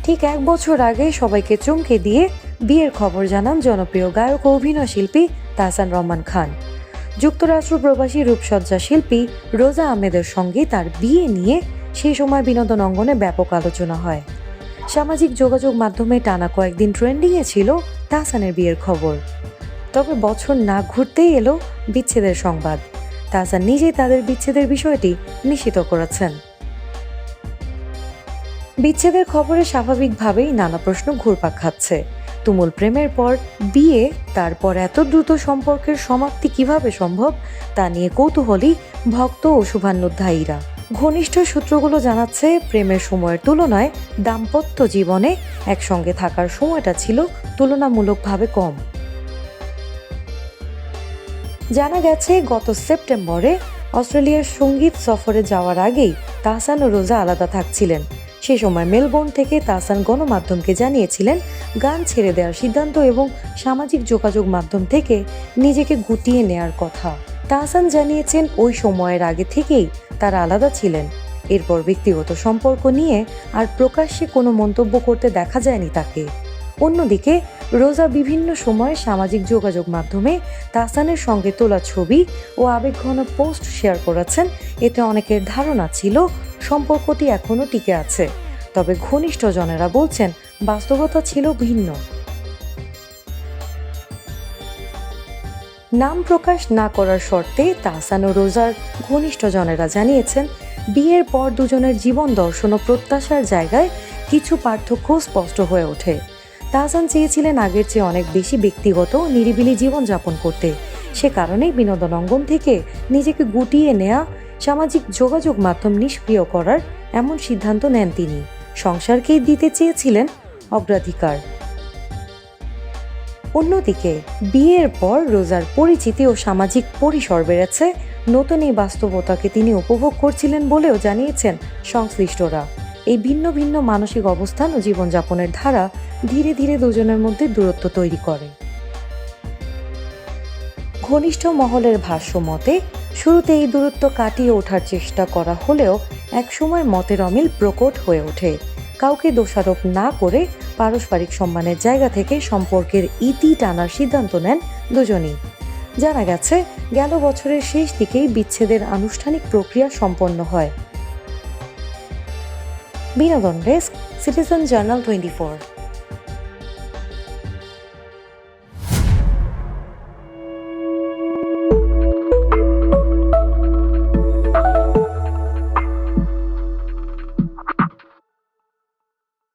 ঠিক 1 বছর আগে সবাইকে চমকে দিয়ে বিয়ের খবর জানান জনপ্রিয় গায়ক ও অভিনয় শিল্পী তাহসান রহমান খান। যুক্তরাষ্ট্র প্রবাসী রূপসজ্জা শিল্পী রোজা আহমেদের সঙ্গে তার বিয়ে নিয়ে সেই সময় বিনোদন অঙ্গনে ব্যাপক আলোচনা হয়। সামাজিক যোগাযোগ মাধ্যমে টানা কয়েকদিন ট্রেন্ডিংয়ে ছিল তাহসানের বিয়ের খবর। তবে বছর না ঘুরতেই এলো বিচ্ছেদের সংবাদ। তাহসান নিজেই তাদের বিচ্ছেদের বিষয়টি নিশ্চিত করেছেন। বিচ্ছেদের খবরে স্বাভাবিকভাবেই নানা প্রশ্ন ঘুরপাক খাচ্ছে। তুমুল প্রেমের পর বিয়ে, তারপর এত দ্রুত সম্পর্কের সমাপ্তি কিভাবে সম্ভব তা নিয়ে কৌতূহলী ভক্ত ও শুভান্যুধ্যায়ীরা। ঘনিষ্ঠ সূত্রগুলো জানাচ্ছে, প্রেমের সময়ের তুলনায় দাম্পত্য জীবনে একসঙ্গে থাকার সময়টা ছিল তুলনামূলকভাবে কম। জানা গেছে, গত সেপ্টেম্বরে অস্ট্রেলিয়ার সঙ্গীত সফরে যাওয়ার আগেই তাহসান ও রোজা আলাদা থাকছিলেন। সে সময় মেলবোর্ন থেকে তাহসান গণমাধ্যমকে জানিয়েছিলেন গান ছেড়ে দেওয়ার সিদ্ধান্ত এবং সামাজিক যোগাযোগ মাধ্যম থেকে নিজেকে গুটিয়ে নেয়ার কথা। তাহসান জানিয়েছেন, ওই সময়ের আগে থেকেই তারা আলাদা ছিলেন। এরপর ব্যক্তিগত সম্পর্ক নিয়ে আর প্রকাশ্যে কোনো মন্তব্য করতে দেখা যায়নি তাকে। অন্যদিকে রোজা বিভিন্ন সময়ে সামাজিক যোগাযোগ মাধ্যমে তাহসানের সঙ্গে তোলা ছবি ও আবেগঘন পোস্ট শেয়ার করেছেন। এতে অনেকের ধারণা ছিল সম্পর্কটি এখনও টিকে আছে। তবে ঘনিষ্ঠজনেরা বলছেন বাস্তবতা ছিল ভিন্ন। নাম প্রকাশ না করার শর্তে তাহসান ও রোজার ঘনিষ্ঠজনেরা জানিয়েছেন, বিয়ের পর দুজনের জীবন দর্শন ও প্রত্যাশার জায়গায় কিছু পার্থক্য স্পষ্ট হয়ে ওঠে। তাহসান চেয়েছিলেন আগের চেয়ে অনেক বেশি ব্যক্তিগত নিরিবিলি জীবনযাপন করতে। সে কারণেই বিনোদন অঙ্গন থেকে নিজেকে গুটিয়ে নেয়া, সামাজিক যোগাযোগ মাধ্যম নিষ্ক্রিয় করার এমন সিদ্ধান্ত নেন তিনি। সংসারকেই দিতে চেয়েছিলেন অগ্রাধিকার। অন্যদিকে বিয়ের পর রোজার পরিচিতি ও সামাজিক পরিসর বেড়েছে। নতুন এই বাস্তবতাকে তিনি উপভোগ করছিলেন বলেও জানিয়েছেন সংশ্লিষ্টরা। এই ভিন্ন ভিন্ন মানসিক অবস্থান ও জীবনযাপনের ধারা ধীরে ধীরে দুজনের মধ্যে দূরত্ব তৈরি করে। ঘনিষ্ঠ মহলের ভাষ্য মতে, শুরুতে এই দূরত্ব কাটিয়ে ওঠার চেষ্টা করা হলেও একসময় মতের অমিল প্রকট হয়ে ওঠে। কাউকে দোষারোপ না করে পারস্পরিক সম্মানের জায়গা থেকে সম্পর্কের ইতি টানার সিদ্ধান্ত নেন দুজনই। জানা গেছে, গেল বছরের শেষ দিকেই বিচ্ছেদের আনুষ্ঠানিক প্রক্রিয়া সম্পন্ন হয়। বিনোদন ডেস্ক, সিটিজেন জার্নাল 24।